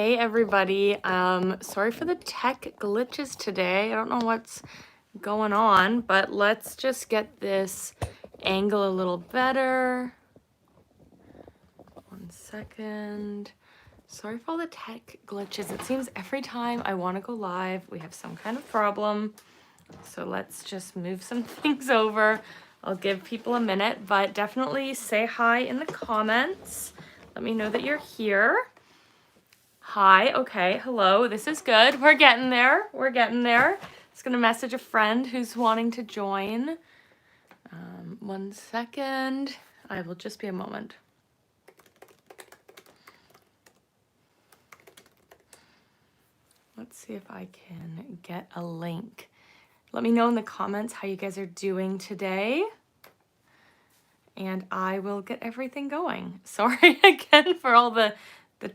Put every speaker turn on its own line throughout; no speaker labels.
Hey everybody, sorry for the tech glitches today. I don't know what's going on, but let's just get this angle a little better. 1 second. Sorry for all the tech glitches. It seems every time I want to go live, we have some kind of problem. So let's just move some things over. I'll give people a minute, but definitely say hi in the comments. Let me know that you're here. Hi, okay, hello, this is good. We're getting there, we're getting there. Just gonna message a friend who's wanting to join. 1 second, I will just be a moment. Let's see if I can get a link. Let me know in the comments how you guys are doing today. And I will get everything going. Sorry again for all the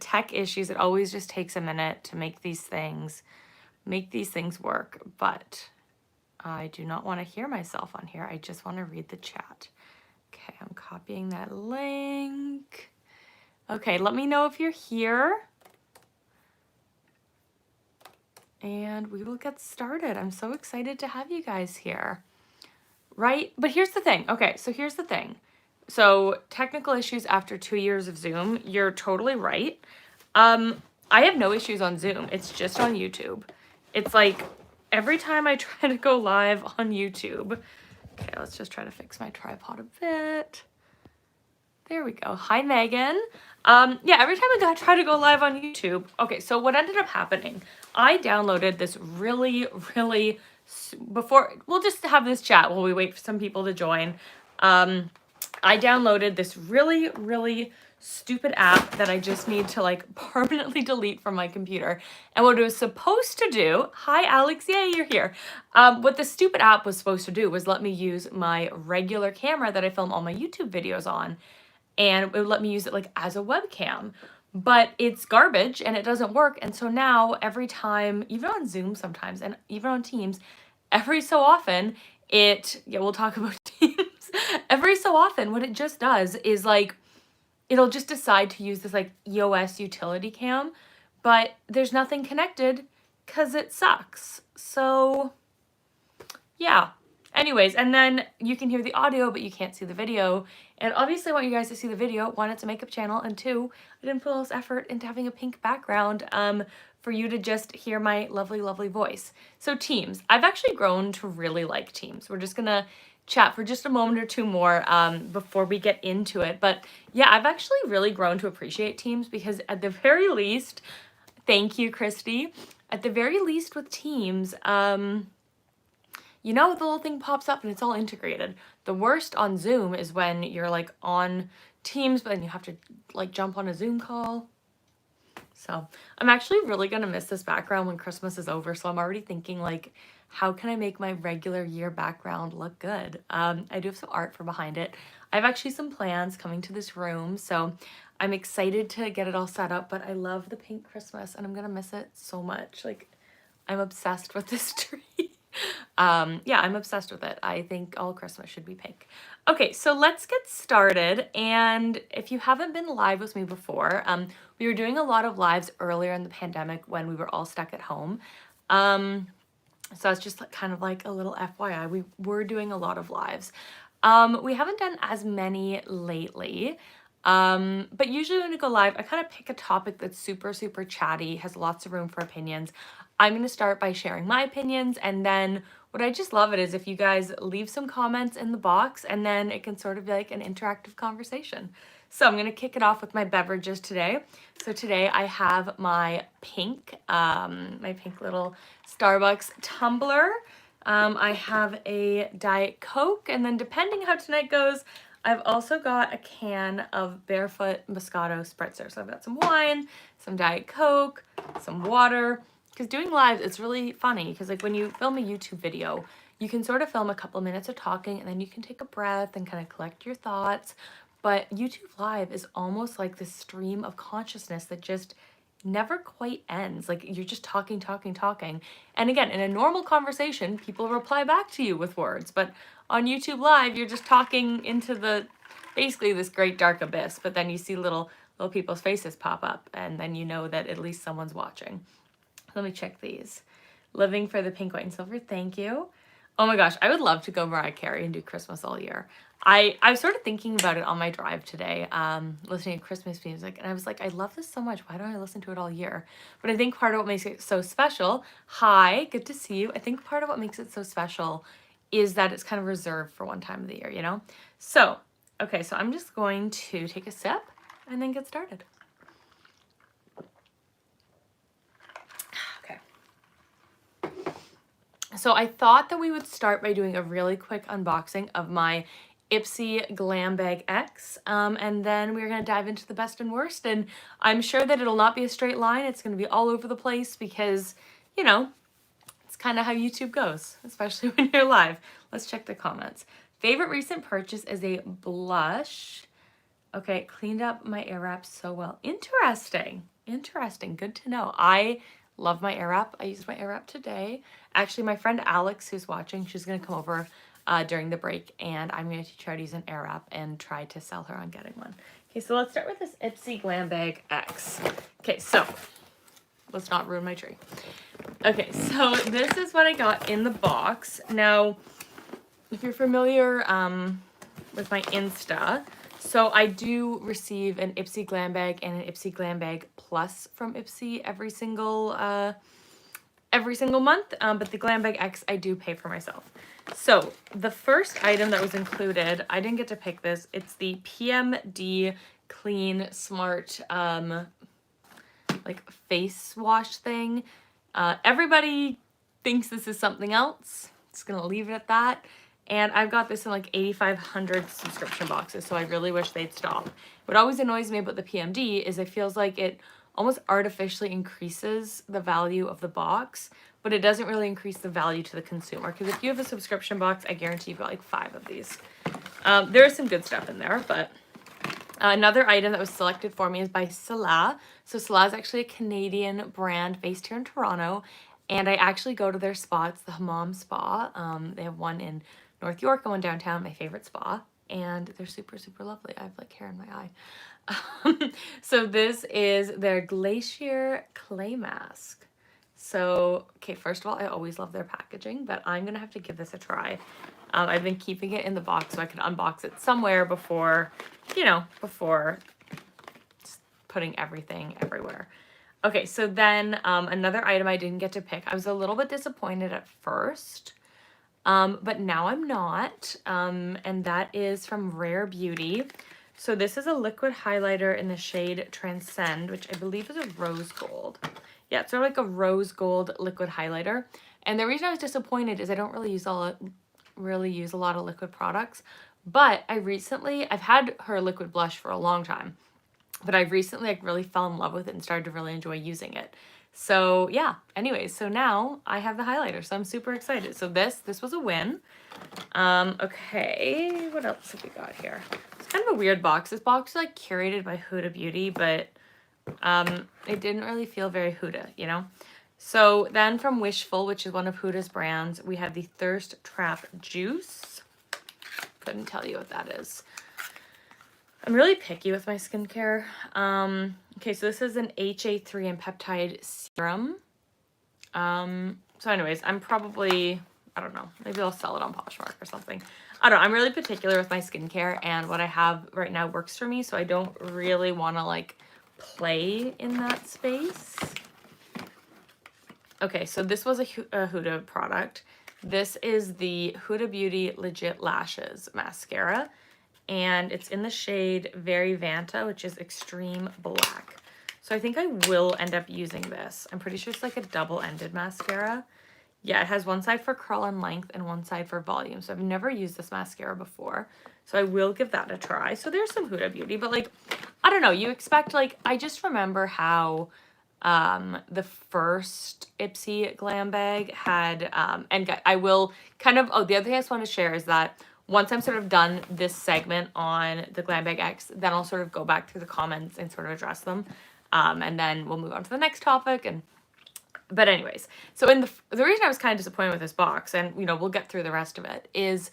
tech issues. It always just takes a minute to make these things work, but I do not want to hear myself on here. I just want to read the chat. Okay, I'm copying that link. Okay, let me know if you're here. And we will get started. I'm so excited to have you guys here. Right? But here's the thing. Okay, so here's the thing. So technical issues after 2 years of Zoom, you're totally right. I have no issues on Zoom. It's just on YouTube. It's like every time I try to go live on YouTube. Okay, let's just try to fix my tripod a bit. There we go. Hi, Megan. Yeah, every time I try to go live on YouTube. Okay, so what ended up happening, I downloaded this really, before, we'll just have this chat while we wait for some people to join. I downloaded this really stupid app that I just need to like permanently delete from my computer. And what it was supposed to do, hi Alex, yay, you're here. What the stupid app was supposed to do was let me use my regular camera that I film all my YouTube videos on. And it would let me use it like as a webcam. But it's garbage and it doesn't work. And so now every time, even on Zoom sometimes, and even on Teams, every so often, we'll talk about Teams. Every so often, what it just does is like, it'll just decide to use this like EOS utility cam, but there's nothing connected because it sucks. So yeah. Anyways, and then you can hear the audio, but you can't see the video. And obviously I want you guys to see the video. One, it's a makeup channel, and two, I didn't put all this effort into having a pink background for you to just hear my lovely voice. So Teams, I've actually grown to really like Teams. We're just gonna chat for just a moment or two more before we get into it. But yeah, I've actually really grown to appreciate Teams because at the very least, thank you, Christy. At the very least with Teams, you know, the little thing pops up and it's all integrated. The worst on Zoom is when you're like on Teams, but then you have to like jump on a Zoom call. So I'm actually really gonna miss this background when Christmas is over. So I'm already thinking like, how can I make my regular year background look good? I do have some art for behind it. I have actually some plans coming to this room. So I'm excited to get it all set up, but I love the pink Christmas and I'm gonna miss it so much. Like I'm obsessed with this tree. Yeah, I'm obsessed with it. I think all Christmas should be pink. Okay, so let's get started. And if you haven't been live with me before, we were doing a lot of lives earlier in the pandemic when we were all stuck at home. So it's just kind of like a little FYI. We were doing a lot of lives. We haven't done as many lately. But usually when we go live, I kind of pick a topic that's super chatty, has lots of room for opinions. I'm going to start by sharing my opinions, and then what I just love it is if you guys leave some comments in the box, and then it can sort of be like an interactive conversation. So I'm going to kick it off with my beverages today. So today I have my pink little Starbucks tumbler. I have a Diet Coke, and then depending how tonight goes, I've also got a can of Barefoot Moscato Spritzer. So I've got some wine, some Diet Coke, some water. Because doing lives, it's really funny because like when you film a YouTube video, you can sort of film a couple minutes of talking and then you can take a breath and kind of collect your thoughts. But YouTube Live is almost like this stream of consciousness that just never quite ends. Like you're just talking. And again, in a normal conversation, people reply back to you with words. But on YouTube Live, you're just talking into basically this great dark abyss. But then you see little little people's faces pop up, and then you know that at least someone's watching. Let me check these. Living for the Pink, White, and Silver. Thank you. Oh my gosh, I would love to go Mariah Carey and do Christmas all year. I was sort of thinking about it on my drive today, listening to Christmas music, and I was like, I love this so much. Why don't I listen to it all year? But I think part of what makes it so special, hi, good to see you. I think part of what makes it so special is that it's kind of reserved for one time of the year, you know? So, okay, so I'm just going to take a sip and then get started. Okay. So I thought that we would start by doing a really quick unboxing of my Ipsy Glam Bag X, and then we're going to dive into the best and worst, and I'm sure that it'll not be a straight line. It's going to be all over the place because, you know, it's kind of how YouTube goes, especially when you're live. Let's check the comments. Favorite recent purchase is a blush. Okay, cleaned up my air wrap so well. Interesting. Interesting. Good to know. I love my air wrap. I used my air wrap today. Actually, my friend Alex, who's watching, she's going to come over during the break, and I'm going to teach her how to use an air wrap and try to sell her on getting one. Okay, so let's start with this Ipsy Glam Bag X. Okay, so let's not ruin my tree. Okay, so this is what I got in the box. Now, if you're familiar with my Insta, so I do receive an Ipsy Glam Bag and an Ipsy Glam Bag Plus from Ipsy every single month, but the Glam Bag X I do pay for myself. So the first item that was included, I didn't get to pick this. It's the PMD Clean Smart like face wash thing. Everybody thinks this is something else. Just gonna leave it at that. And I've got this in like 8,500 subscription boxes, so I really wish they'd stop. What always annoys me about the PMD is it feels like it almost artificially increases the value of the box, but it doesn't really increase the value to the consumer. Because if you have a subscription box, I guarantee you've got like 5 of these. There is some good stuff in there, but another item that was selected for me is by Salah. So Salah is actually a Canadian brand based here in Toronto, and I actually go to their spa. It's the Hammam Spa. They have one in North York and one downtown, my favorite spa, and they're super, super lovely. I have like hair in my eye. So this is their Glacier clay mask. So, okay, first of all, I always love their packaging, but I'm going to have to give this a try. I've been keeping it in the box so I can unbox it somewhere before, you know, before putting everything everywhere. Okay, so then another item I didn't get to pick. I was a little bit disappointed at first, but now I'm not, and that is from Rare Beauty. So this is a liquid highlighter in the shade Transcend, which I believe is a rose gold. Yeah, it's sort of like a rose gold liquid highlighter. And the reason I was disappointed is I don't really use a lot of liquid products, but I've had her liquid blush for a long time, but I recently like really fell in love with it and started to really enjoy using it. So yeah, anyways, so now I have the highlighter, so I'm super excited. So this was a win. Okay, what else have we got here? It's kind of a weird box. This box is like curated by Huda Beauty, but it didn't really feel very Huda, you know? So then from Wishful, which is one of Huda's brands, we have the Thirst Trap Juice. Couldn't tell you what that is. I'm really picky with my skincare. Okay, so this is an HA3 and peptide serum. So anyways, I'm probably, I don't know, maybe I'll sell it on Poshmark or something. I don't know, I'm really particular with my skincare, and what I have right now works for me, so I don't really want to like play in that space. Okay, so this was a Huda product. This is the Huda Beauty Legit Lashes Mascara, and it's in the shade Very Vanta, which is extreme black. So I think I will end up using this. I'm pretty sure it's like a double-ended mascara. Yeah, it has one side for curl and length and one side for volume. So I've never used this mascara before, so I will give that a try. So there's some Huda Beauty, but like, I don't know, you expect, like, I just remember how the first Ipsy Glam Bag had, and I will kind of, oh, the other thing I just want to share is that once I'm sort of done this segment on the Glam Bag X, then I'll sort of go back through the comments and sort of address them. And then we'll move on to the next topic. But anyways, so the reason I was kind of disappointed with this box, and, you know, we'll get through the rest of it, is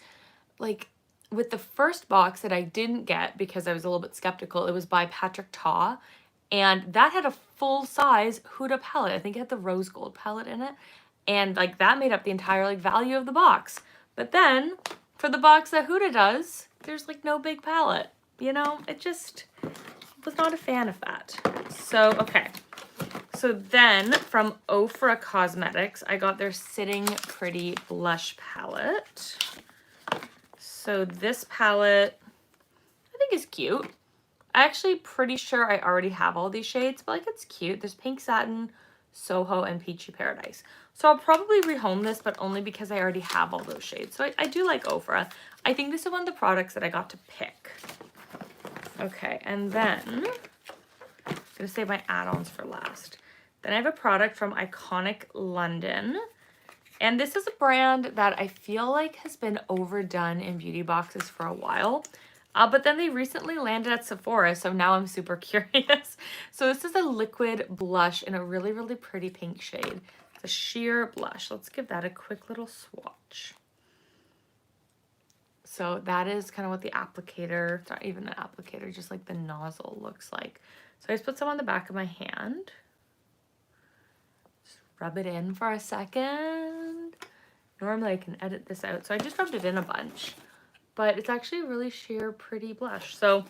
like, with the first box that I didn't get because I was a little bit skeptical, it was by Patrick Ta, and that had a full-size Huda palette. I think it had the rose gold palette in it, and like that made up the entire like value of the box. But then for the box that Huda does, there's like no big palette, you know? It just was not a fan of that. So, okay. So then from Ofra Cosmetics, I got their Sitting Pretty blush palette. So this palette, I think is cute. I'm actually pretty sure I already have all these shades, but like it's cute. There's Pink Satin, Soho, and Peachy Paradise. So I'll probably rehome this, but only because I already have all those shades. So I do like Ofra. I think this is one of the products that I got to pick. Okay, and then I'm gonna save my add-ons for last. Then I have a product from Iconic London. And this is a brand that I feel like has been overdone in beauty boxes for a while. But then they recently landed at Sephora, so now I'm super curious. So this is a liquid blush in a really, really pretty pink shade. It's a sheer blush. Let's give that a quick little swatch. So that is kind of what the applicator, it's not even an applicator, just like the nozzle looks like. So I just put some on the back of my hand. Just rub it in for a second. Normally I can edit this out, so I just rubbed it in a bunch. But it's actually a really sheer, pretty blush. So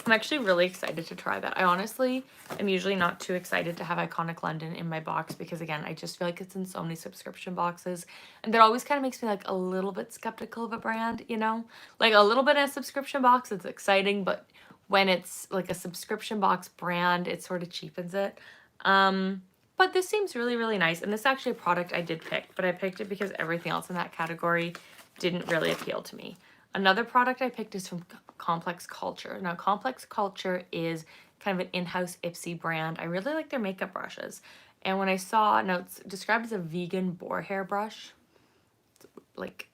I'm actually really excited to try that. I honestly am usually not too excited to have Iconic London in my box because, again, I just feel like it's in so many subscription boxes. And that always kind of makes me like a little bit skeptical of a brand, you know? Like a little bit in a subscription box, it's exciting, but when it's like a subscription box brand, it sort of cheapens it. But this seems really, really nice. And this is actually a product I did pick, but I picked it because everything else in that category didn't really appeal to me. Another product I picked is from Complex Culture. Now, Complex Culture is kind of an in-house Ipsy brand. I really like their makeup brushes. And when I saw, now it's described as a vegan boar hair brush. Like,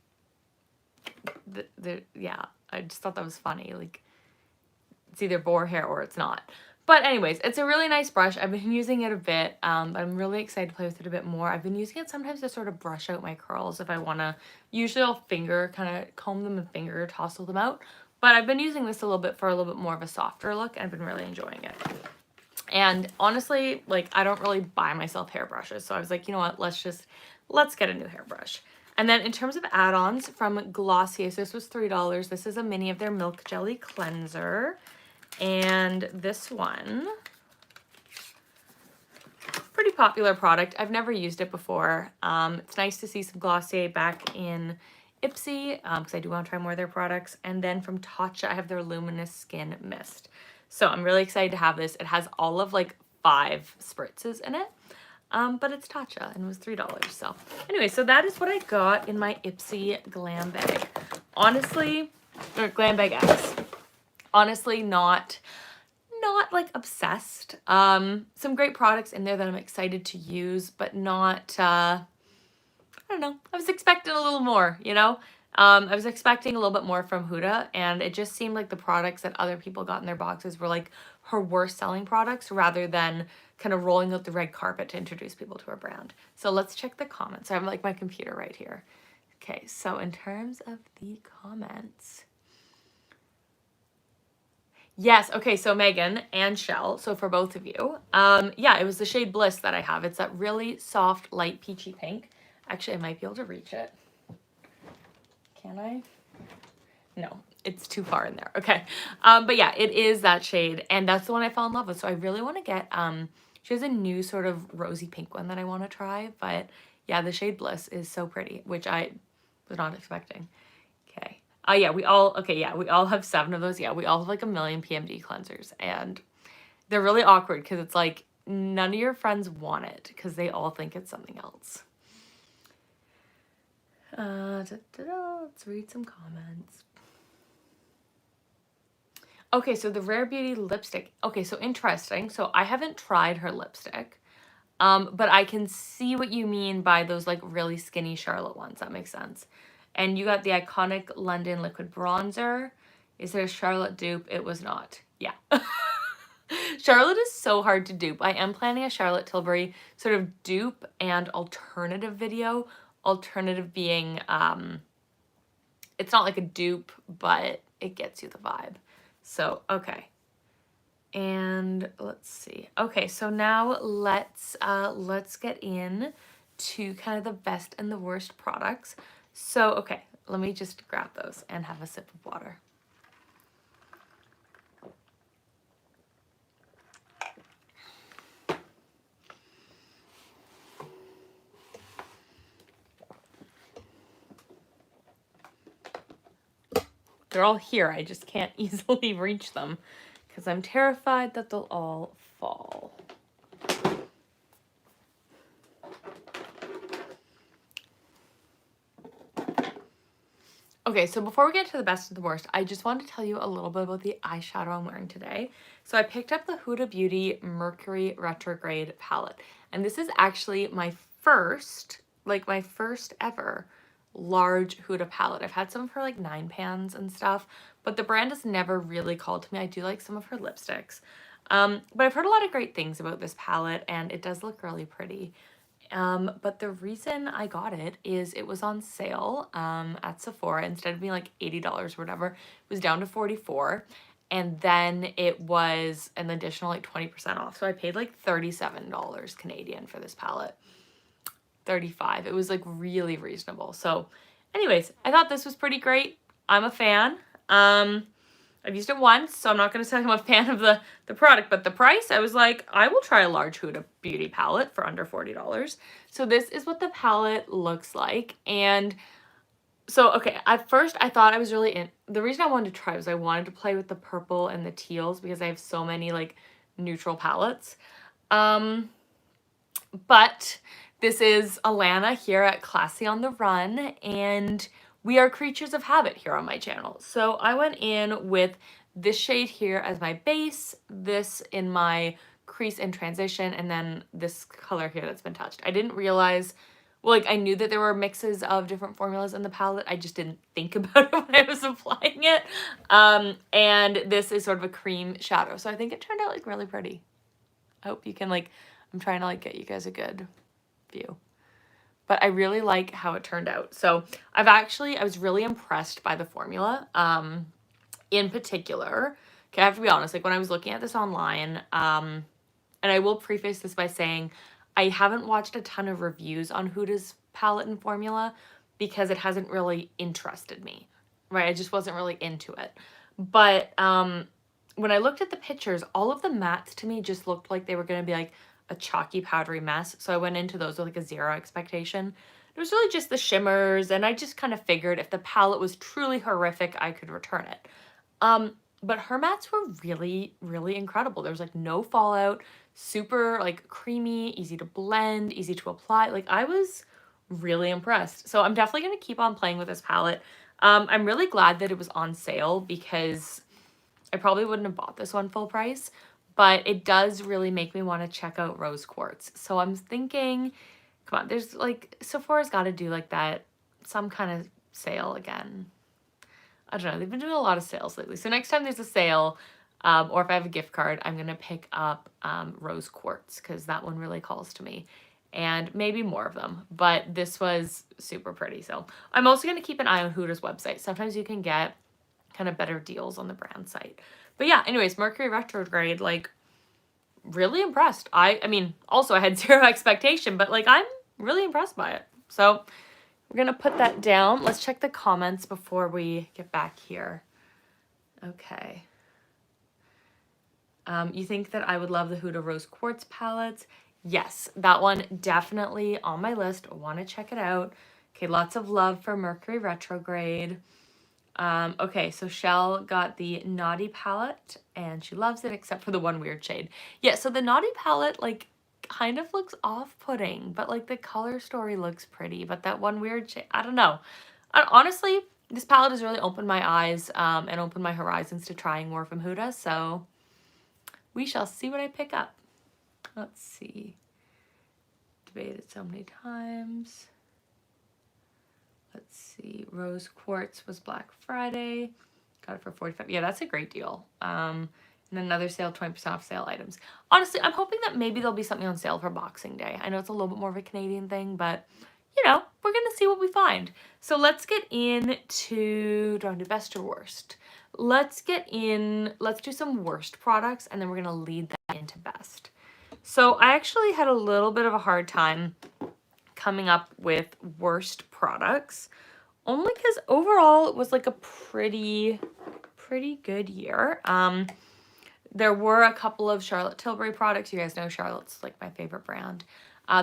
yeah, I just thought that was funny. Like, it's either boar hair or it's not. But anyways, it's a really nice brush. I've been using it a bit, but I'm really excited to play with it a bit more. I've been using it sometimes to sort of brush out my curls if I want to. Usually I'll finger, kind of comb them and finger tousle them out. But I've been using this a little bit for a little bit more of a softer look, and I've been really enjoying it. And honestly, like, I don't really buy myself hairbrushes. So I was like, you know what, let's get a new hairbrush. And then in terms of add-ons from Glacier, so this was $3. This is a mini of their Milk Jelly Cleanser. And this one, pretty popular product. I've never used it before. It's nice to see some Glossier back in Ipsy because I do want to try more of their products. And then from Tatcha, I have their Luminous Skin Mist. So I'm really excited to have this. It has all of like 5 spritzes in it, but it's Tatcha and it was $3. So anyway, so that is what I got in my Ipsy Glam Bag. Honestly, or Glam Bag X. Honestly, not like obsessed. Some great products in there that I'm excited to use, but not, I don't know. I was expecting a little more, you know? I was expecting a little bit more from Huda, and it just seemed like the products that other people got in their boxes were like her worst selling products rather than kind of rolling out the red carpet to introduce people to her brand. So let's check the comments. I have like my computer right here. Okay, so in terms of the comments, yes, okay, so Megan and Shell, so for both of you, yeah, it was the shade Bliss that I have. It's that really soft, light peachy pink. Actually, I might be able to reach it. Can I? No, it's too far in there. Okay, but yeah, it is that shade, and that's the one I fell in love with. So I really want to get, she has a new sort of rosy pink one that I want to try, but yeah, the shade Bliss is so pretty, which I was not expecting. Okay. Yeah, we all have 7 of those. Yeah, we all have like a million PMD cleansers, and they're really awkward because it's like none of your friends want it because they all think it's something else. Let's read some comments. Okay, so the Rare Beauty lipstick. Okay, so interesting. So I haven't tried her lipstick, but I can see what you mean by those like really skinny Charlotte ones. That makes sense. And you got the Iconic London Liquid Bronzer. Is it a Charlotte dupe? It was not. Yeah. Charlotte is so hard to dupe. I am planning a Charlotte Tilbury sort of dupe and alternative video. Alternative being it's not like a dupe, but it gets you the vibe. So, okay. And let's see. Okay, so now let's get in to kind of the best and the worst products. So, okay, let me just grab those and have a sip of water. They're all here. I just can't easily reach them because I'm terrified that they'll all fall. Okay, so before we get to the best and the worst, I just want to tell you a little bit about the eyeshadow I'm wearing today. So I picked up the Huda Beauty Mercury Retrograde palette. And this is actually my first ever large Huda palette. I've had some of her like 9 pans and stuff, but the brand has never really called to me. I do like some of her lipsticks. But I've heard a lot of great things about this palette, and it does look really pretty. But the reason I got it is it was on sale at Sephora. Instead of being like $80 or whatever, it was down to $44. And then it was an additional like 20% off. So I paid like $37 Canadian for this palette. 35. It was like really reasonable. So anyways, I thought this was pretty great. I'm a fan. I've used it once, so I'm not going to say I'm a fan of the product, but the price, I was like, I will try a large Huda Beauty palette for under $40. So this is what the palette looks like. And so, okay, at first I thought I was really the reason I wanted to try was I wanted to play with the purple and the teals because I have so many like neutral palettes. But this is Alana here at Classy on the Run, and we are creatures of habit here on my channel. So I went in with this shade here as my base, this in my crease and transition, and then this color here that's been touched. I didn't realize, well, like I knew that there were mixes of different formulas in the palette. I just didn't think about it when I was applying it. And this is sort of a cream shadow. So I think it turned out like really pretty. I hope you can like, I'm trying to like get you guys a good view. But I really like how it turned out. So I was really impressed by the formula. In particular, okay, I have to be honest, like when I was looking at this online, and I will preface this by saying I haven't watched a ton of reviews on Huda's palette and formula because it hasn't really interested me, right? I just wasn't really into it. But when I looked at the pictures, all of the mattes to me just looked like they were going to be like a chalky powdery mess. So I went into those with like a 0 expectation. It was really just the shimmers, and I just kind of figured if the palette was truly horrific, I could return it. But her mattes were really, really incredible. There was like no fallout, super like creamy, easy to blend, easy to apply. Like I was really impressed. So I'm definitely going to keep on playing with this palette. I'm really glad that it was on sale because I probably wouldn't have bought this one full price, but it does really make me want to check out rose quartz. So I'm thinking, come on, there's like, Sephora's got to do like that, some kind of sale again. I don't know, they've been doing a lot of sales lately. So next time there's a sale, or if I have a gift card, I'm going to pick up rose quartz because that one really calls to me. And maybe more of them, but this was super pretty. So I'm also going to keep an eye on Huda's website. Sometimes you can get kind of better deals on the brand site. But yeah, anyways, Mercury Retrograde, like, really impressed. I mean, also I had 0 expectation, but like, I'm really impressed by it. So we're going to put that down. Let's check the comments before we get back here. Okay. You think that I would love the Huda Rose Quartz palettes? Yes, that one definitely on my list. I want to check it out. Okay, lots of love for Mercury Retrograde. Okay, so Shell got the Naughty palette, and she loves it except for the one weird shade. Yeah, so the Naughty palette, like, kind of looks off-putting, but, like, the color story looks pretty, but that one weird shade, I don't know. Honestly, this palette has really opened my eyes, and opened my horizons to trying more from Huda, so we shall see what I pick up. Let's see. Debated so many times. Let's see, Rose Quartz was Black Friday. Got it for $45. Yeah, that's a great deal. And another sale, 20% off sale items. Honestly, I'm hoping that maybe there'll be something on sale for Boxing Day. I know it's a little bit more of a Canadian thing, but you know, we're going to see what we find. So let's get into, do I do best or worst? Let's do some worst products, and then we're going to lead that into best. So I actually had a little bit of a hard time coming up with worst products, only because overall it was like a pretty good year. There were a couple of Charlotte Tilbury products. You guys know Charlotte's like my favorite brand.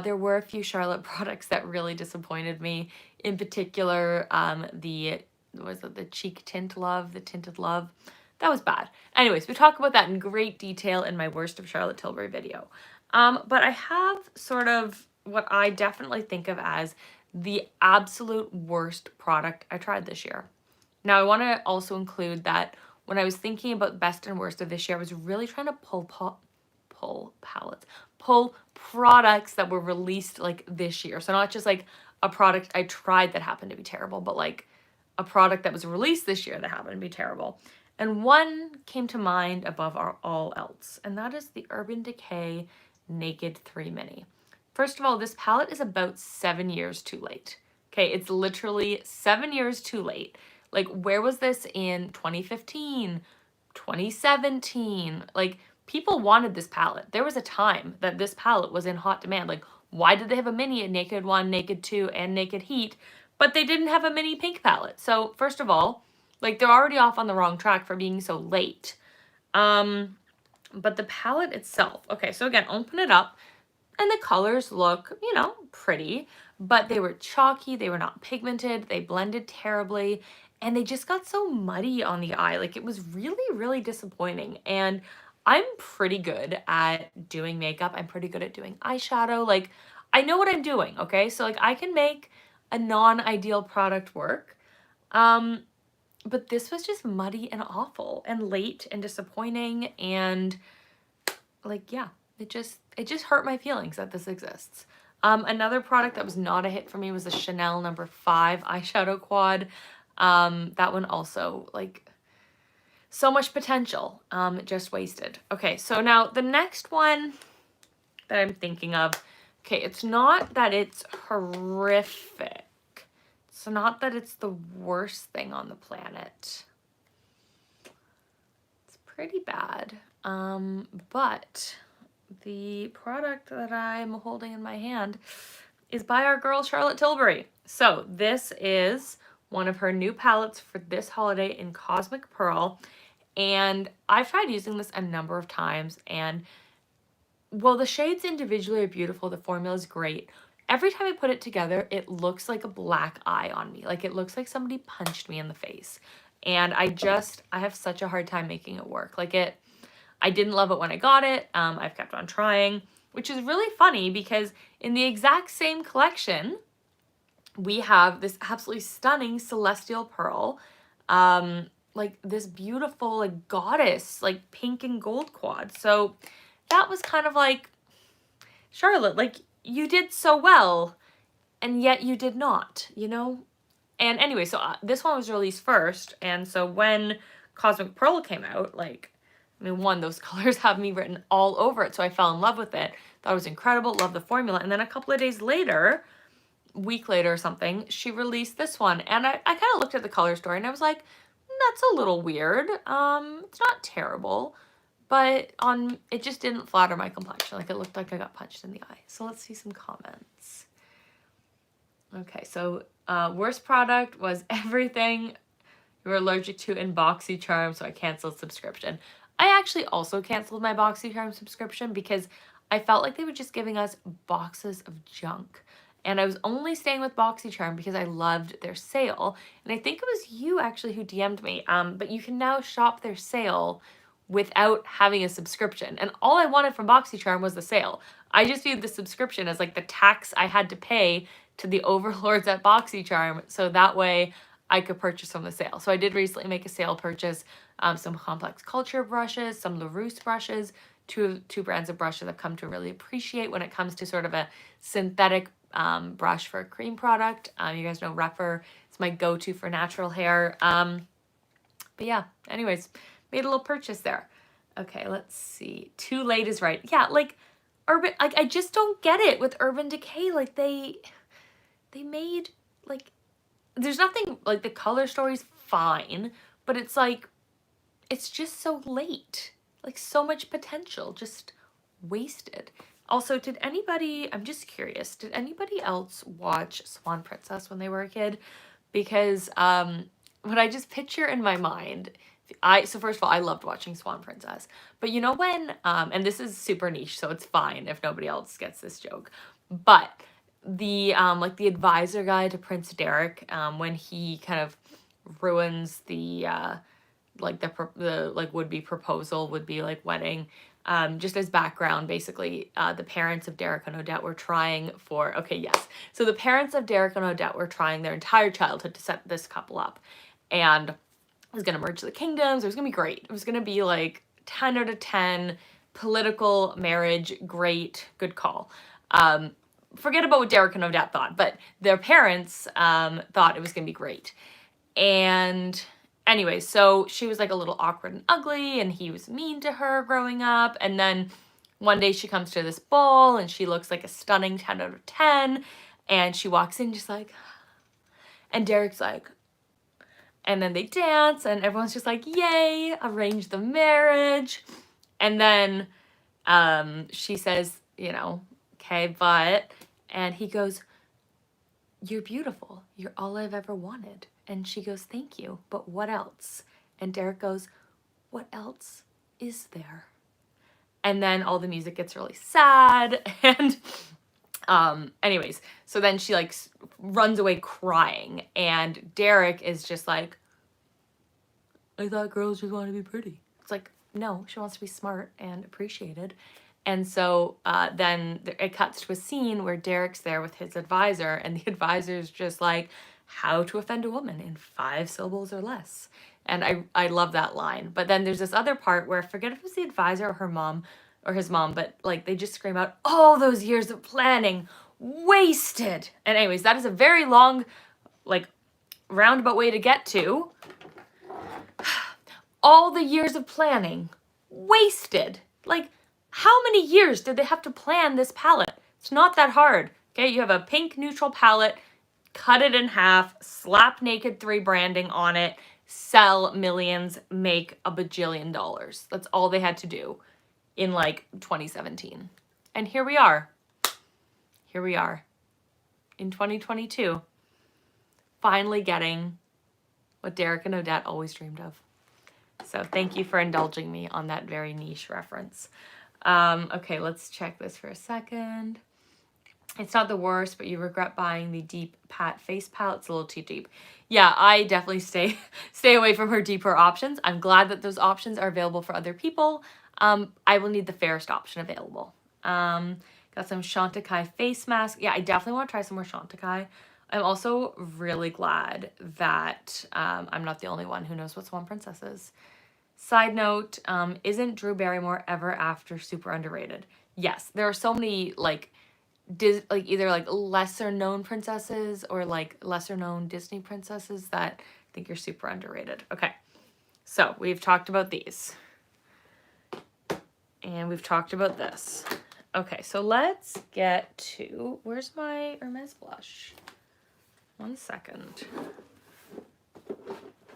There were a few Charlotte products that really disappointed me. In particular, the cheek tint love, the tinted love. That was bad. Anyways, we talk about that in great detail in my worst of Charlotte Tilbury video. But I have sort of what I definitely think of as the absolute worst product I tried this year. Now, I want to also include that when I was thinking about best and worst of this year, I was really trying to pull products that were released like this year. So not just like a product I tried that happened to be terrible, but like a product that was released this year that happened to be terrible. And one came to mind above all else, and that is the Urban Decay Naked 3 Mini. First of all, this palette is about 7 years too late. Okay, it's literally 7 years too late. Like, where was this in 2015, 2017? Like, people wanted this palette. There was a time that this palette was in hot demand. Like, why did they have a mini, a Naked 1, Naked 2, and Naked Heat, but they didn't have a mini pink palette? So, first of all, like, they're already off on the wrong track for being so late. But the palette itself, okay, so again, open it up, and the colors look, you know, pretty, but they were chalky, they were not pigmented, they blended terribly, and they just got so muddy on the eye. Like, it was really disappointing. And I'm pretty good at doing makeup. I'm pretty good at doing eyeshadow. Like, I know what I'm doing, okay? So, like, I can make a non-ideal product work. But this was just muddy and awful and late and disappointing, and like, yeah, it just hurt my feelings that this exists. Another product that was not a hit for me was the Chanel No. 5 eyeshadow quad. That one also, like, so much potential, just wasted. Okay, so now the next one that I'm thinking of, okay, it's not that it's horrific. It's not that it's the worst thing on the planet. It's pretty bad. But the product that I'm holding in my hand is by our girl Charlotte Tilbury. So this is one of her new palettes for this holiday in Cosmic Pearl. And I've tried using this a number of times, and well, the shades individually are beautiful. The formula is great. Every time I put it together, it looks like a black eye on me. Like, it looks like somebody punched me in the face. And I have such a hard time making it work. Like, I didn't love it when I got it. I've kept on trying, which is really funny because in the exact same collection, we have this absolutely stunning Celestial Pearl, like this beautiful, like, goddess, like pink and gold quad. So that was kind of like, Charlotte, like, you did so well, and yet you did not, you know? And anyway, so this one was released first, and so when Cosmic Pearl came out, like, I mean, one, those colors have me written all over it, so I fell in love with it. Thought it was incredible, loved the formula, and then a couple of days later, week later or something, she released this one, and I kind of looked at the color story, and I was like, that's a little weird. It's not terrible, but it just didn't flatter my complexion. Like, it looked like I got punched in the eye. So let's see some comments. Okay, so worst product was everything you were allergic to in BoxyCharm, so I canceled subscription. I actually also canceled my BoxyCharm subscription because I felt like they were just giving us boxes of junk. And I was only staying with BoxyCharm because I loved their sale. And I think it was you actually who DM'd me. But you can now shop their sale without having a subscription. And all I wanted from BoxyCharm was the sale. I just viewed the subscription as like the tax I had to pay to the overlords at BoxyCharm, so that way I could purchase from the sale. So I did recently make a sale purchase, some Complex Culture brushes, some Larousse brushes, two brands of brushes I've come to really appreciate when it comes to sort of a synthetic brush for a cream product. You guys know Repher. It's my go-to for natural hair. But yeah, anyways, made a little purchase there. Okay, let's see. Too late is right. Yeah, like, I just don't get it with Urban Decay. Like, they made, like, there's nothing, like, the color story's fine, but it's like, it's just so late. Like, so much potential just wasted. Also, did anybody, I'm just curious, did anybody else watch Swan Princess when they were a kid? Because what I just picture in my mind, so first of all, I loved watching Swan Princess. But you know when, and this is super niche, so it's fine if nobody else gets this joke, but the like the advisor guy to Prince Derek, when he kind of ruins the like the like would-be proposal, would-be like wedding, just as background, basically, the parents of Derek and Odette were trying for, okay, yes. So the parents of Derek and Odette were trying their entire childhood to set this couple up. And it was going to merge the kingdoms. It was going to be great. It was going to be like 10 out of 10, political marriage, great, good call. Forget about what Derek and Odette thought, but their parents thought it was going to be great. And anyway, so she was like a little awkward and ugly, and he was mean to her growing up. And then one day she comes to this ball and she looks like a stunning 10 out of 10. And she walks in just like, and Derek's like, and then they dance and everyone's just like, yay, arrange the marriage. And then she says, you know, okay, but, and he goes, you're beautiful. You're all I've ever wanted. And she goes, thank you, but what else? And Derek goes, what else is there? And then all the music gets really sad. And anyways, so then she like runs away crying. And Derek is just like, I thought girls just want to be pretty. It's like, no, she wants to be smart and appreciated. And so then it cuts to a scene where Derek's there with his advisor, and the advisor's just like, how to offend a woman in 5 syllables or less. And I love that line. But then there's this other part where I forget if it was the advisor or her mom or his mom, but like they just scream out, all those years of planning wasted. And anyways, that is a very long, like, roundabout way to get to all the years of planning wasted. Like, how many years did they have to plan this palette? It's not that hard. Okay, you have a pink neutral palette, cut it in half, slap Naked 3 branding on it, sell millions, make a bajillion dollars. That's all they had to do in like 2017. And here we are. Here we are in 2022, finally getting what Derek and Odette always dreamed of. So thank you for indulging me on that very niche reference. Okay, let's check this for a second. It's not the worst, but you regret buying the deep Pat face palette. It's a little too deep. Yeah, I definitely stay away from her deeper options. I'm glad that those options are available for other people. I will need the fairest option available. Got some Chantecaille face mask. Yeah, I definitely want to try some more Chantecaille. I'm also really glad that I'm not the only one who knows what Swan Princess is. Side note, isn't Drew Barrymore Ever After super underrated? Yes, there are so many like either like lesser known princesses or like lesser known Disney princesses that I think are super underrated. Okay, so we've talked about these. And we've talked about this. Okay, so let's get to, where's my Hermes blush? 1 second.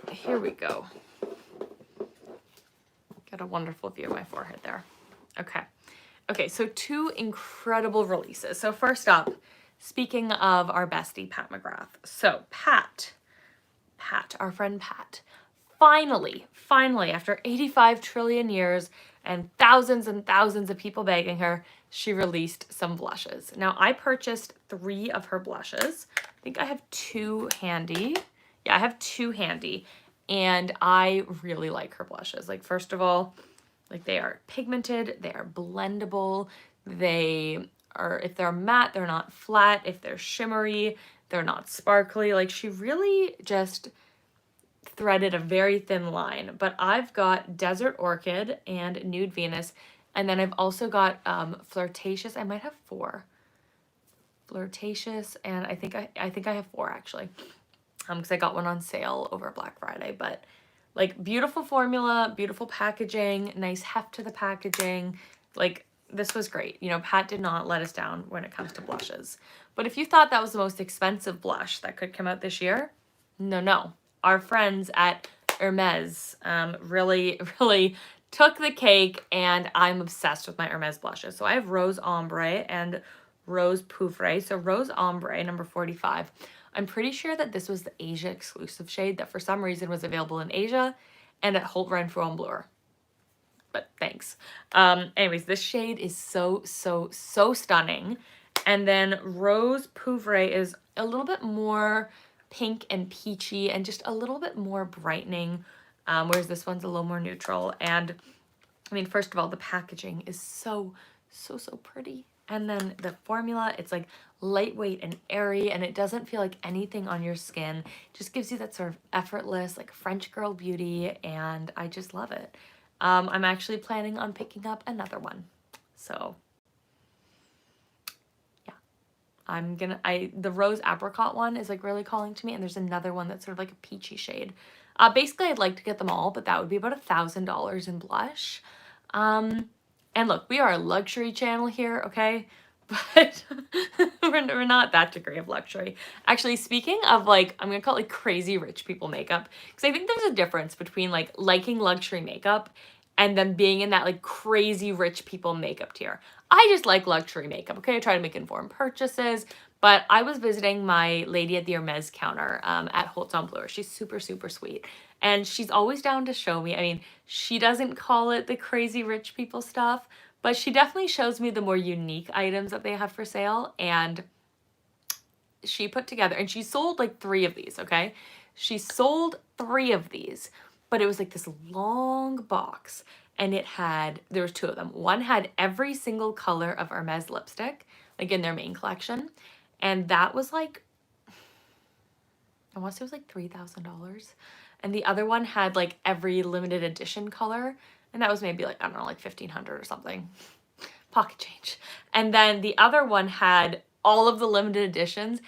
Here we go. Got a wonderful view of my forehead there. Okay. Okay, so 2 incredible releases. So first up, speaking of our bestie, Pat Mcgrath. So Pat, our friend Pat, finally, after 85 trillion years and thousands of people begging her, she released some blushes. Now, I purchased 3 of her blushes. I think I have 2 handy. Yeah, I have 2 handy. And I really like her blushes. Like, first of all, like they are pigmented, they are blendable, they are, if they're matte, they're not flat, if they're shimmery, they're not sparkly. Like, she really just threaded a very thin line. But I've got Desert Orchid and Nude Venus, and then I've also got Flirtatious. I might have 4. Flirtatious, and I think I have 4 actually, because I got one on sale over Black Friday. But like, beautiful formula, beautiful packaging, nice heft to the packaging, like this was great. You know, Pat did not let us down when it comes to blushes. But if you thought that was the most expensive blush that could come out this year, no. Our friends at Hermes really, really took the cake, and I'm obsessed with my Hermes blushes. So I have Rose Ombre and Rose Poufre. So Rose Ombre, number 45. I'm pretty sure that this was the Asia exclusive shade that for some reason was available in Asia and at Holt Renfrew en Bleu. But thanks. Anyways, this shade is so stunning. And then Rose Poufre is a little bit more pink and peachy and just a little bit more brightening, whereas this one's a little more neutral. And I mean, first of all, the packaging is so pretty. And then the formula, it's like lightweight and airy, and it doesn't feel like anything on your skin. It just gives you that sort of effortless, like French girl beauty, and I just love it. I'm actually planning on picking up another one. So yeah, the rose apricot one is like really calling to me, and there's another one that's sort of like a peachy shade. Basically I'd like to get them all, but that would be about $1,000 in blush. And look, we are a luxury channel here, okay? But we're not that degree of luxury. Actually, speaking of like, I'm gonna call it like crazy rich people makeup, because I think there's a difference between like liking luxury makeup and then being in that like crazy rich people makeup tier. I just like luxury makeup, okay? I try to make informed purchases, but I was visiting my lady at the Hermes counter at Holt en Bleu. She's super sweet. And she's always down to show me. I mean, she doesn't call it the crazy rich people stuff, but she definitely shows me the more unique items that they have for sale. And she put together, and she sold like 3 of these, okay? She sold 3 of these, but it was like this long box, and there was 2 of them. One had every single color of Hermes lipstick, like in their main collection. And that was like, I want to say it was like $3,000. And the other one had like every limited edition color, and that was maybe like, I don't know, like 1,500 or something. Pocket change. And then the other one had all of the limited editions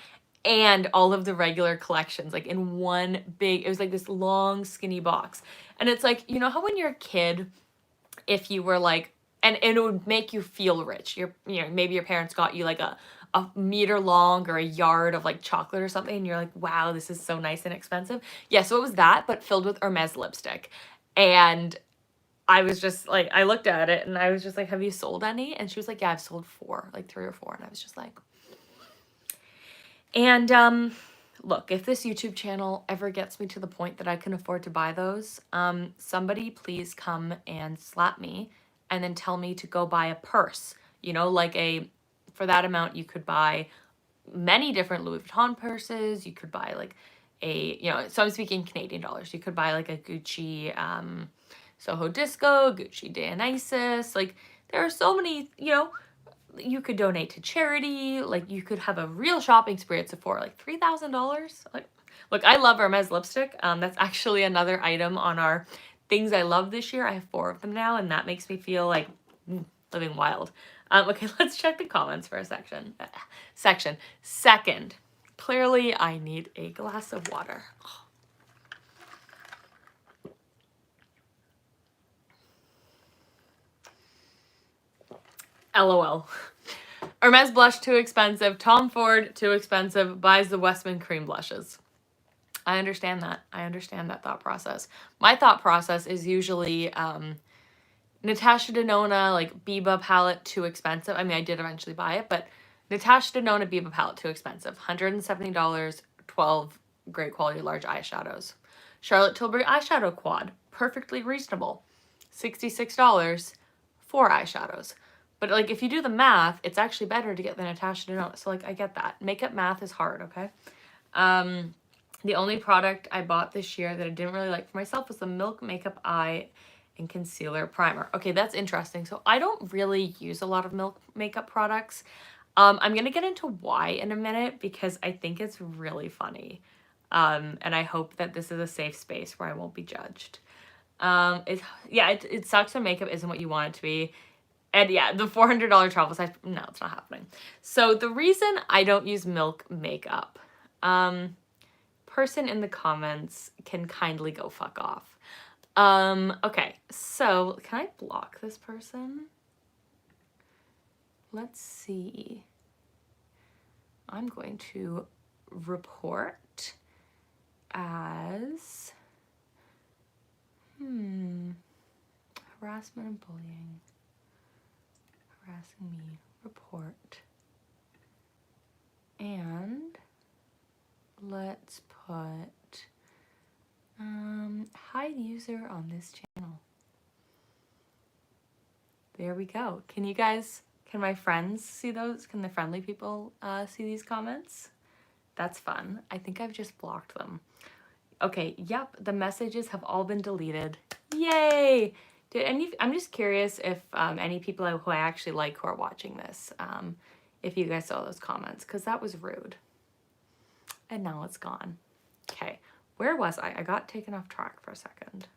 and all of the regular collections, like in one big, it was like this long skinny box. And it's like, you know how when you're a kid, if you were like, and it would make you feel rich. Maybe your parents got you like a meter long or a yard of like chocolate or something, and you're like, wow, this is so nice and expensive. Yeah, so it was that, but filled with Hermes lipstick. And I was just like, I looked at it and I was just like, have you sold any? And she was like, yeah, I've sold 4, like 3 or 4. And I was just like, and look, if this YouTube channel ever gets me to the point that I can afford to buy those, somebody please come and slap me and then tell me to go buy a purse, you know, like for that amount, you could buy many different Louis Vuitton purses. You could buy like so I'm speaking Canadian dollars. You could buy like a Gucci Soho Disco, Gucci Dionysus. Like there are so many, you could donate to charity. Like you could have a real shopping spree at Sephora, like $3,000. Like, look, I love Hermes lipstick. That's actually another item on our things I love this year. I have 4 of them now, and that makes me feel like living wild. Okay, let's check the comments for a section. Second, clearly I need a glass of water. LOL. Hermes blush too expensive. Tom Ford too expensive. Buys the Westman cream blushes. I understand that. I understand that thought process. My thought process is usually Natasha Denona, like Biba palette, too expensive. I mean, I did eventually buy it, but Natasha Denona Biba palette, too expensive. $170, 12 great quality large eyeshadows. Charlotte Tilbury eyeshadow quad, perfectly reasonable. $66, 4 eyeshadows. But like, if you do the math, it's actually better to get the Natasha Denona. So like, I get that. Makeup math is hard, okay? The only product I bought this year that I didn't really like for myself was the Milk Makeup Eye and Concealer Primer. Okay, that's interesting. So I don't really use a lot of Milk makeup products. I'm going to get into why in a minute because I think it's really funny. And I hope that this is a safe space where I won't be judged. It sucks when makeup isn't what you want it to be. And yeah, the $400 travel size, no, it's not happening. So the reason I don't use Milk makeup, person in the comments can kindly go fuck off. Okay, so can I block this person? let's see. I'm going to report as, harassment and bullying. Harassing me, report. And let's put, hide user on this channel. There we go. Can you guys, can my friends see those? Can the friendly people see these comments? That's fun. I think I've just blocked them. Okay, yep, the messages have all been deleted. Yay! I'm just curious if any people who I actually like who are watching this, if you guys saw those comments, because that was rude. And now it's gone. Okay, where was I? I got taken off track for a second.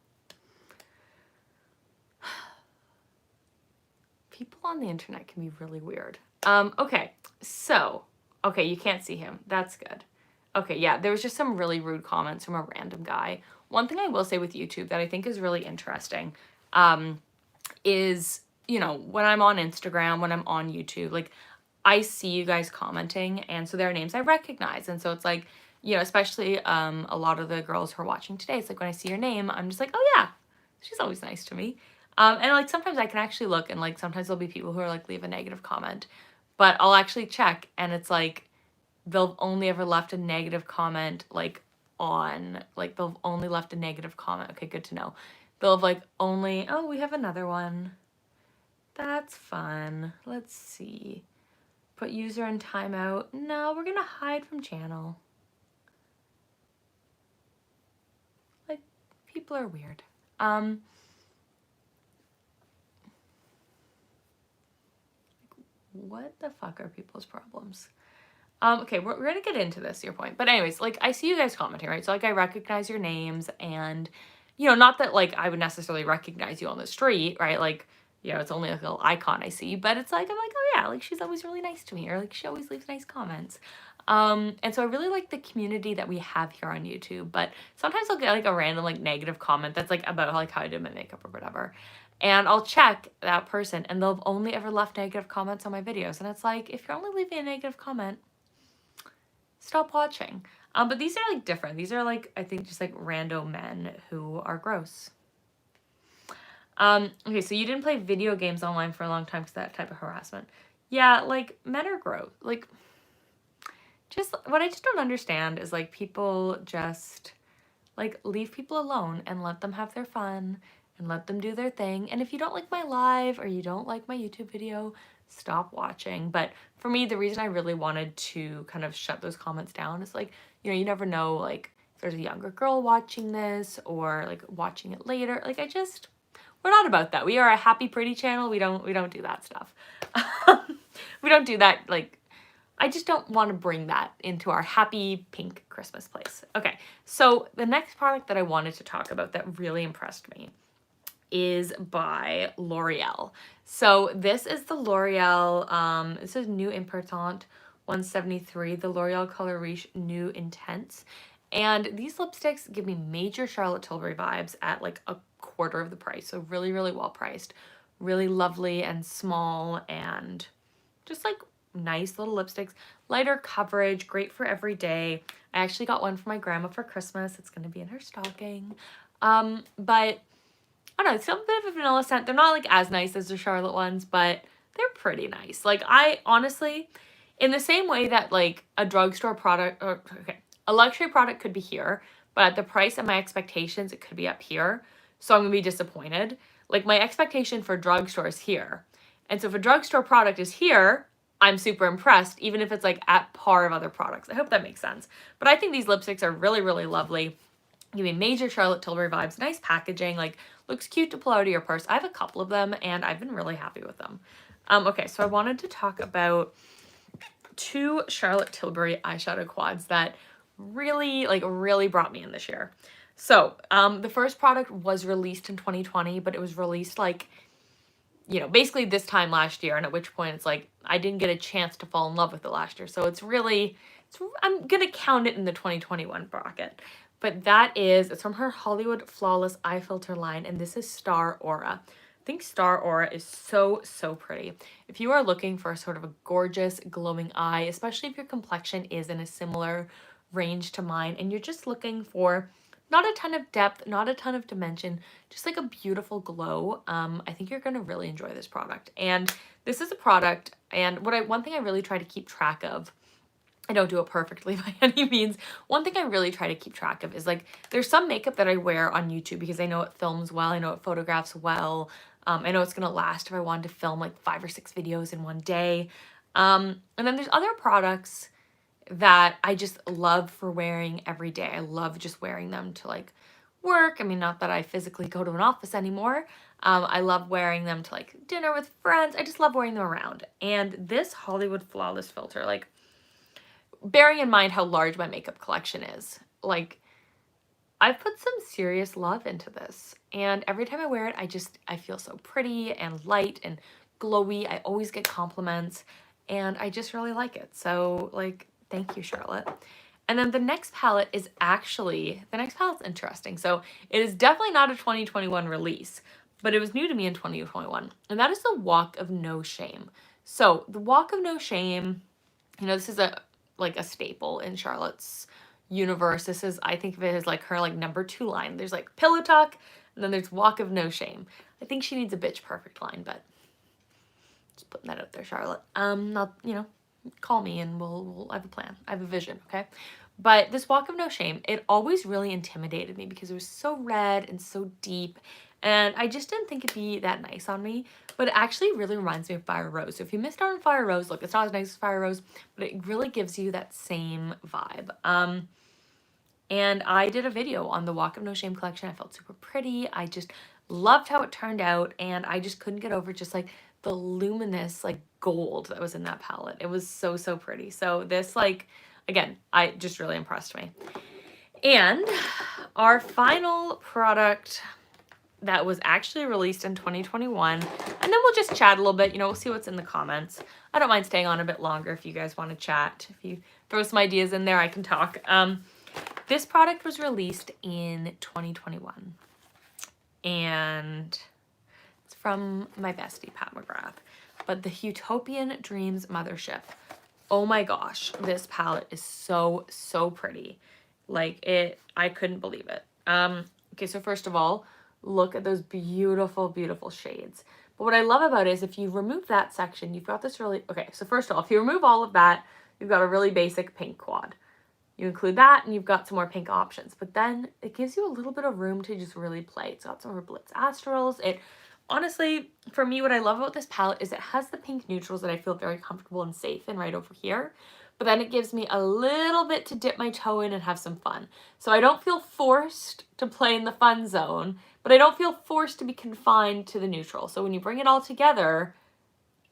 People on the internet can be really weird. Okay, so, okay, you can't see him. That's good. Okay, yeah, there was just some really rude comments from a random guy. One thing I will say with YouTube that I think is really interesting is, you know, when I'm on Instagram, when I'm on YouTube, like, I see you guys commenting, and so there are names I recognize, and so it's like, you know, especially a lot of the girls who are watching today, it's like when I see your name, I'm just like, oh yeah, she's always nice to me. And like sometimes I can actually look, and like sometimes there'll be people who are like leave a negative comment, but I'll actually check, and it's like they'll only ever left a negative comment like on, like they've only left a negative comment. Okay, good to know. They'll have like only, oh, we have another one. That's fun. Let's see. Put user in timeout. No, we're gonna hide from channel. Like, people are weird. What the fuck are people's problems? Okay, we're gonna get into this, your point. But anyways, like, I see you guys commenting, right? So, like, I recognize your names, and, you know, not that, like, I would necessarily recognize you on the street, right? Like, you know, it's only like a little icon I see, but it's like, I'm like, oh yeah, like, she's always really nice to me, or like, she always leaves nice comments. And so I really like the community that we have here on YouTube, but sometimes I'll get like a random like negative comment that's like about like how I did my makeup or whatever. And I'll check that person, and they'll have only ever left negative comments on my videos. And it's like, if you're only leaving a negative comment, stop watching. But these are like different. These are like, I think just like random men who are gross. Okay, so you didn't play video games online for a long time because that type of harassment. Yeah, like men are gross. Like, just what I just don't understand is like people just like leave people alone and let them have their fun and let them do their thing. And if you don't like my live or you don't like my YouTube video, stop watching. But for me, the reason I really wanted to kind of shut those comments down is like, you know, you never know like if there's a younger girl watching this or like watching it later. Like we're not about that. We are a happy, pretty channel. We don't do that stuff. We don't do that. Like, I just don't want to bring that into our happy pink Christmas place. Okay, so the next product that I wanted to talk about that really impressed me is by L'Oreal. So this is the L'Oreal, this is New Impertant 173, the L'Oreal Color Riche New Intense. And these lipsticks give me major Charlotte Tilbury vibes at like a quarter of the price. So really, really well priced, really lovely and small, and just like nice little lipsticks, lighter coverage, great for every day. I actually got one for my grandma for Christmas. It's going to be in her stocking. But I don't know, it's still a bit of a vanilla scent. They're not like as nice as the Charlotte ones, but they're pretty nice. Like, I honestly, in the same way that like a drugstore product, or okay, a luxury product could be here, but at the price and my expectations, it could be up here. So I'm gonna be disappointed. Like, my expectation for drugstore is here. And so if a drugstore product is here, I'm super impressed, even if it's like at par of other products. I hope that makes sense. But I think these lipsticks are really, really lovely. Give me major Charlotte Tilbury vibes, nice packaging, like looks cute to pull out of your purse. I have a couple of them and I've been really happy with them. Okay, so I wanted to talk about two Charlotte Tilbury eyeshadow quads that really brought me in this year. So the first product was released in 2020, but it was released like, you know, basically this time last year, and at which point it's like I didn't get a chance to fall in love with it last year. So it's I'm gonna count it in the 2021 bracket. But it's from her Hollywood Flawless Eye Filter line, and this is Star Aura. think Star Aura is so, so pretty. If you are looking for sort of a gorgeous glowing eye, especially if your complexion is in a similar range to mine and you're just looking for not a ton of depth, not a ton of dimension, just like a beautiful glow, I think you're going to really enjoy this product. And this is a product, and one thing I really try to keep track of, I don't do it perfectly by any means. One thing I really try to keep track of is like, there's some makeup that I wear on YouTube because I know it films well, I know it photographs well, I know it's gonna last if I wanted to film like 5 or 6 videos in one day. And then there's other products that I just love for wearing every day. I love just wearing them to like work. I mean, not that I physically go to an office anymore. I love wearing them to like dinner with friends. I just love wearing them around. And this Hollywood Flawless filter, like, bearing in mind how large my makeup collection is, like, I've put some serious love into this, and every time I wear it, I feel so pretty and light and glowy. I always get compliments, and I just really like it. So, like, thank you, Charlotte. And then the next palette is the next palette's interesting. So it is definitely not a 2021 release, but it was new to me in 2021, and that is the Walk of No Shame. So the Walk of No Shame, you know, this is a staple in Charlotte's universe. This is, I think of it as like her like #2 line. There's like Pillow Talk, and then there's Walk of No Shame. I think she needs a Bitch Perfect line, but just putting that out there, Charlotte. Not, you know, call me and we'll I have a plan. I have a vision, okay? But this Walk of No Shame, it always really intimidated me because it was so red and so deep, and I just didn't think it'd be that nice on me. But it actually really reminds me of Fire Rose. So if you missed out on Fire Rose, look, it's not as nice as Fire Rose, but it really gives you that same vibe. And I did a video on the Walk of No Shame collection. I felt super pretty. I just loved how it turned out, and I just couldn't get over just like the luminous like gold that was in that palette. It was so, so pretty. So this, like, again, I just really impressed me. And our final product that was actually released in 2021, and then we'll just chat a little bit, you know, we'll see what's in the comments. I don't mind staying on a bit longer if you guys want to chat. If you throw some ideas in there, I can talk. This product was released in 2021, and it's from my bestie, Pat Mcgrath, but the Utopian Dreams Mothership. Oh my gosh, this palette is so, so pretty. Like, I couldn't believe it. Okay, so first of all, look at those beautiful, beautiful shades. But what I love about it is if you remove that section, you've got this really, okay, so first of all, if you remove all of that, you've got a really basic pink quad. You include that and you've got some more pink options, but then it gives you a little bit of room to just really play. It's got some more Blitz Astrals. It, honestly, for me, what I love about this palette is it has the pink neutrals that I feel very comfortable and safe in right over here. But then it gives me a little bit to dip my toe in and have some fun. So I don't feel forced to play in the fun zone, but I don't feel forced to be confined to the neutral. So when you bring it all together,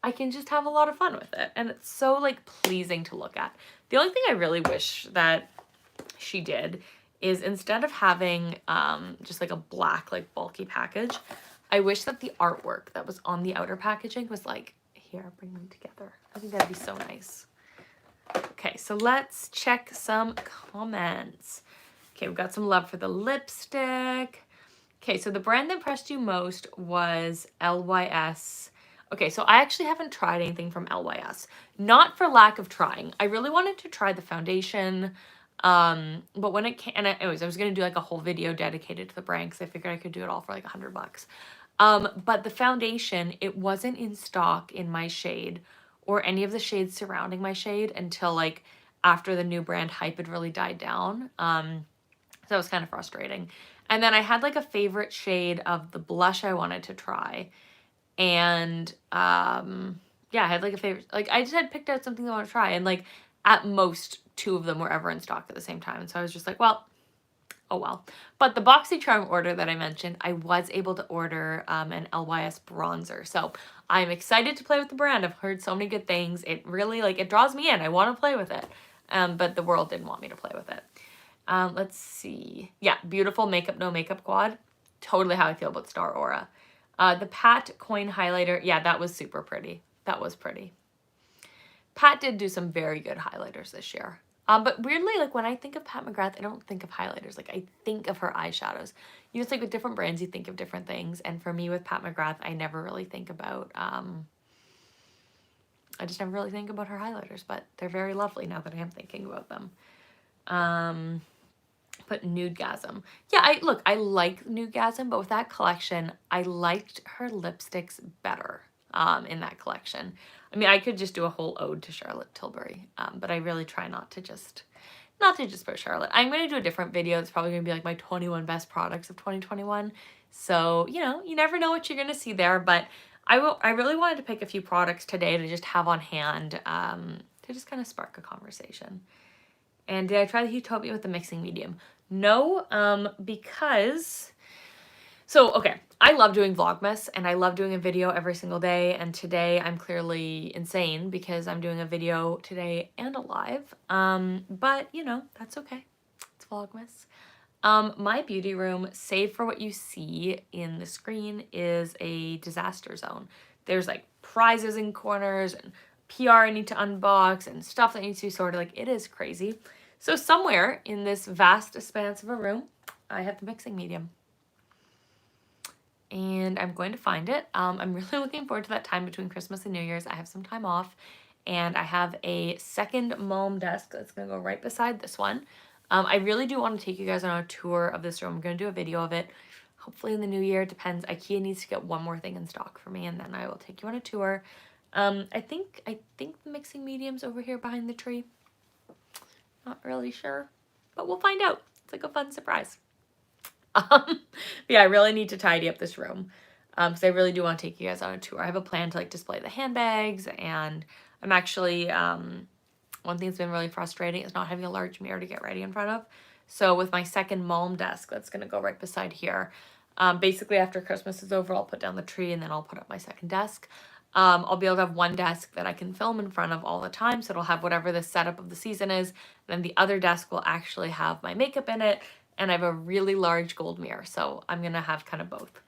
I can just have a lot of fun with it. And it's so like pleasing to look at. The only thing I really wish that she did is instead of having just like a black like bulky package, I wish that the artwork that was on the outer packaging was like, here, bring them together. I think that'd be so nice. Okay, so let's check some comments. Okay, we've got some love for the lipstick. Okay, so the brand that impressed you most was LYS. Okay, so I actually haven't tried anything from LYS. Not for lack of trying. I really wanted to try the foundation, but when it came, and anyways, I was going to do like a whole video dedicated to the brand because I figured I could do it all for like $100. But the foundation, it wasn't in stock in my shade or any of the shades surrounding my shade until like after the new brand hype had really died down. So it was kind of frustrating. And then I had like a favorite shade of the blush I wanted to try. And yeah, I had like a favorite, like I just had picked out something I want to try, and like at most 2 of them were ever in stock at the same time. And so I was just like, well, oh well. But the BoxyCharm order that I mentioned, I was able to order an LYS bronzer. So I'm excited to play with the brand. I've heard so many good things. It really, like, it draws me in. I want to play with it. But the world didn't want me to play with it. Let's see. Yeah, beautiful makeup, no makeup quad. Totally how I feel about Star Aura. The Pat coin highlighter. Yeah, that was super pretty. That was pretty. Pat did do some very good highlighters this year. But weirdly, like when I think of Pat McGrath, I don't think of highlighters. Like I think of her eyeshadows. You know, it's like with different brands, you think of different things. And for me with Pat McGrath, I never really think about, I just never really think about her highlighters, but they're very lovely now that I am thinking about them. But Nudegasm. Yeah, I like Nudegasm, but with that collection, I liked her lipsticks better in that collection. I mean, I could just do a whole ode to Charlotte Tilbury, but I really try not to just put Charlotte. I'm going to do a different video. It's probably going to be like my 21 best products of 2021. So, you know, you never know what you're going to see there, but I really wanted to pick a few products today to just have on hand to just kind of spark a conversation. And did I try the Utopia with the mixing medium? No, because... So, okay, I love doing Vlogmas, and I love doing a video every single day, and today I'm clearly insane because I'm doing a video today and a live, but, you know, that's okay. It's Vlogmas. My beauty room, save for what you see in the screen, is a disaster zone. There's, like, prizes in corners, and PR I need to unbox, and stuff that needs to be sorted. Like, it is crazy. So somewhere in this vast expanse of a room, I have the mixing medium. And I'm going to find it. I'm really looking forward to that time between Christmas and New Year's. I have some time off, and I have a second Malm desk that's going to go right beside this one. I really do want to take you guys on a tour of this room. I'm going to do a video of it, hopefully in the new year. It depends. IKEA needs to get one more thing in stock for me, and then I will take you on a tour. I think the mixing medium's over here behind the tree. Not really sure, but we'll find out. It's like a fun surprise. Yeah, I really need to tidy up this room because I really do want to take you guys on a tour. I have a plan to like display the handbags, and I'm actually, one thing that's been really frustrating is not having a large mirror to get ready in front of. So with my second Malm desk that's going to go right beside here, basically after Christmas is over, I'll put down the tree and then I'll put up my second desk. I'll be able to have one desk that I can film in front of all the time, so it'll have whatever the setup of the season is. Then the other desk will actually have my makeup in it, and I have a really large gold mirror, so I'm gonna have kind of both.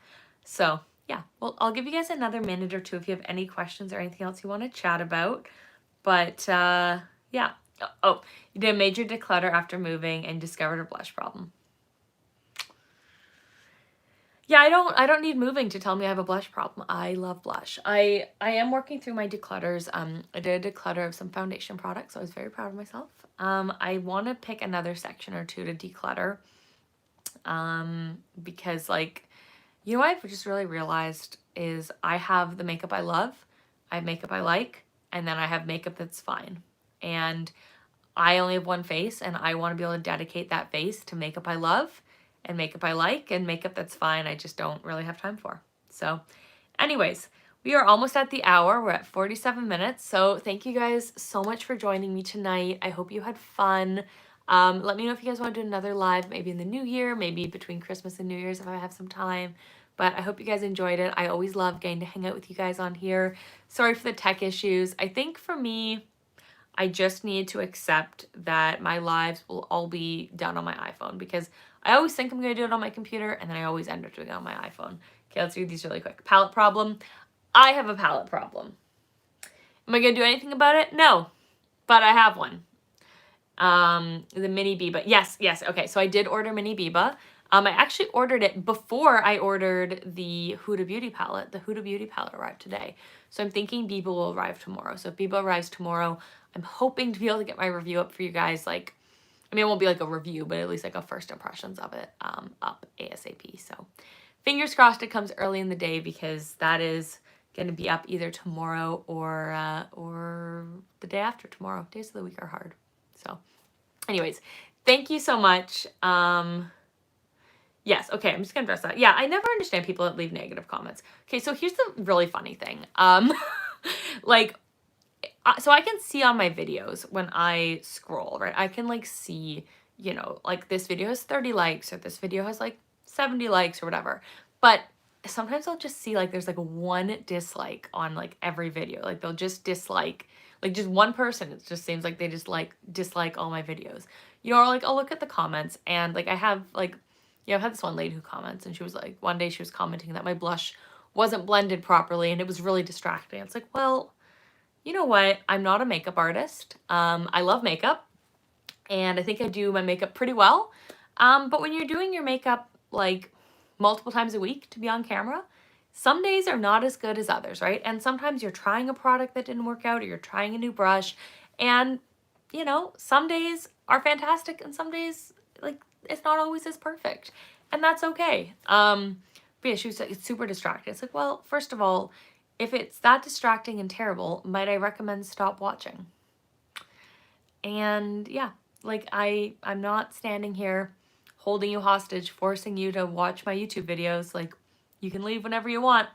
So yeah, well, I'll give you guys another minute or two if you have any questions or anything else you want to chat about. But yeah. Oh, you did a major declutter after moving and discovered a blush problem. Yeah, I don't need moving to tell me I have a blush problem. I love blush. I am working through my declutters. I did a declutter of some foundation products, so I was very proud of myself. I want to pick another section or two to declutter. Because like, you know what I've just really realized is I have the makeup I love, I have makeup I like, and then I have makeup that's fine. And I only have one face, and I want to be able to dedicate that face to makeup I love and makeup I like and makeup that's fine I just don't really have time for. So anyways, we are almost at the hour. We're at 47 minutes. So thank you guys so much for joining me tonight. I hope you had fun. Let me know if you guys want to do another live, maybe in the new year, maybe between Christmas and New Year's if I have some time. But I hope you guys enjoyed it. I always love getting to hang out with you guys on here. Sorry for the tech issues. I think for me, I just need to accept that my lives will all be done on my iPhone, because I always think I'm going to do it on my computer, and then I always end up doing it on my iPhone. Okay, let's do these really quick. Palette problem. I have a palette problem. Am I going to do anything about it? No, but I have one. The mini Biba. Yes. Okay, so I did order mini Biba. I actually ordered it before I ordered the Huda Beauty palette. The Huda Beauty palette arrived today. So I'm thinking Biba will arrive tomorrow. So if Biba arrives tomorrow, I'm hoping to be able to get my review up for you guys. Like, I mean, it won't be like a review, but at least like a first impressions of it up ASAP. So fingers crossed it comes early in the day, because that is going to be up either tomorrow or the day after tomorrow. Days of the week are hard. So anyways, thank you so much. Yes, okay, I'm just gonna address that. Yeah, I never understand people that leave negative comments. Okay, so here's the really funny thing. Like, so I can see on my videos when I scroll, right? I can like see, you know, like this video has 30 likes or this video has like 70 likes or whatever. But sometimes I'll just see like there's like one dislike on like every video. Like they'll just dislike, like just one person. It just seems like they just like dislike all my videos. You know, or like I'll look at the comments, and like I have like, yeah, I've had this one lady who comments, and she was like, one day she was commenting that my blush wasn't blended properly and it was really distracting. It's like, well, you know what? I'm not a makeup artist. I love makeup. and I think I do my makeup pretty well. But when you're doing your makeup like multiple times a week to be on camera, some days are not as good as others, right? And sometimes you're trying a product that didn't work out, or you're trying a new brush, and you know, some days are fantastic and some days like it's not always as perfect. And that's okay. But yeah, she was like, it's super distracting. It's like, well, first of all, if it's that distracting and terrible, might I recommend stop watching? And yeah, like I'm not standing here holding you hostage, forcing you to watch my YouTube videos. Like, you can leave whenever you want.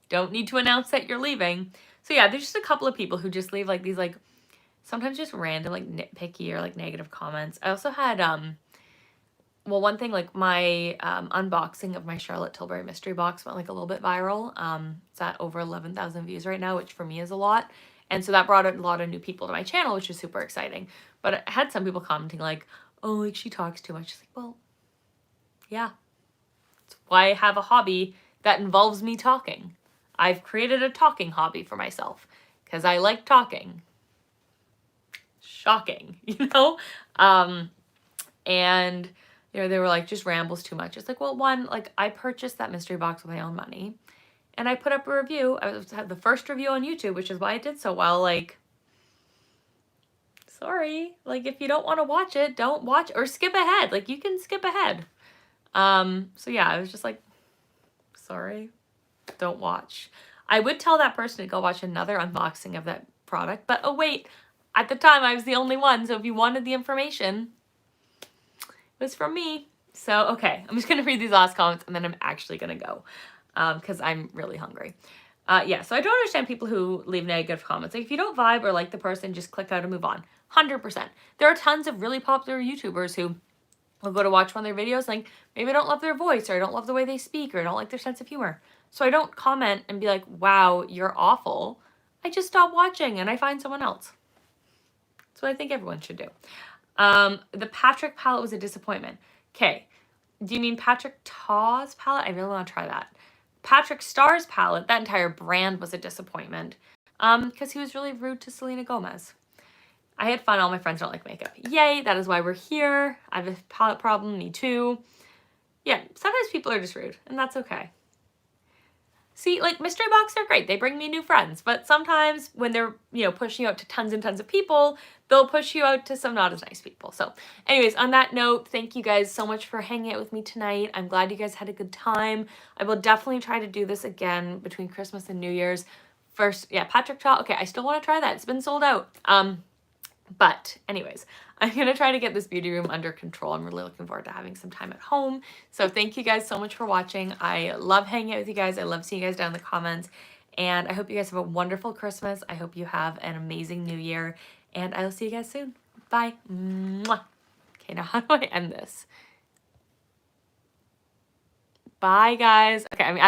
Don't need to announce that you're leaving. So yeah, there's just a couple of people who just leave like these like sometimes just random like nitpicky or like negative comments. I also had well, one thing, like my unboxing of my Charlotte Tilbury mystery box went like a little bit viral. It's at over 11,000 views right now, which for me is a lot. And so that brought a lot of new people to my channel, which is super exciting. But I had some people commenting like, oh, like she talks too much. It's like, well, yeah. That's why I have a hobby that involves me talking. I've created a talking hobby for myself because I like talking. Shocking, you know? And you know, they were like, just rambles too much. It's like, well, one, like I purchased that mystery box with my own money and I put up a review. I had the first review on YouTube, which is why it did so well. Like, sorry, like if you don't want to watch it, don't watch or skip ahead. Like you can skip ahead. So yeah, I was just like, sorry, don't watch. I would tell that person to go watch another unboxing of that product, but oh wait, at the time I was the only one. So if you wanted the information, was from me. So, okay, I'm just going to read these last comments and then I'm actually going to go because I'm really hungry. Yeah, so I don't understand people who leave negative comments. Like, if you don't vibe or like the person, just click out and move on. 100%. There are tons of really popular YouTubers who will go to watch one of their videos, like maybe I don't love their voice or I don't love the way they speak or I don't like their sense of humor. So I don't comment and be like, wow, you're awful. I just stop watching and I find someone else. That's what I think everyone should do. The Patrick palette was a disappointment. Okay, do you mean Patrick Taw's palette? I really want to try that. Patrick Starr's palette, that entire brand was a disappointment because he was really rude to Selena Gomez. I had fun. All my friends don't like makeup. Yay, that is why we're here. I have a palette problem. Me too. Yeah, sometimes people are just rude, and that's okay. See, like mystery boxes are great. They bring me new friends, but sometimes when they're, you know, pushing you out to tons and tons of people, they'll push you out to some not as nice people. So anyways, on that note, thank you guys so much for hanging out with me tonight. I'm glad you guys had a good time. I will definitely try to do this again between Christmas and New Year's. First, yeah, Patrick Chaw. Okay, I still want to try that. It's been sold out. But anyways, I'm going to try to get this beauty room under control. I'm really looking forward to having some time at home. So thank you guys so much for watching. I love hanging out with you guys. I love seeing you guys down in the comments. And I hope you guys have a wonderful Christmas. I hope you have an amazing New Year. And I will see you guys soon. Bye. Mwah. Okay, now how do I end this? Bye, guys. Okay, I mean,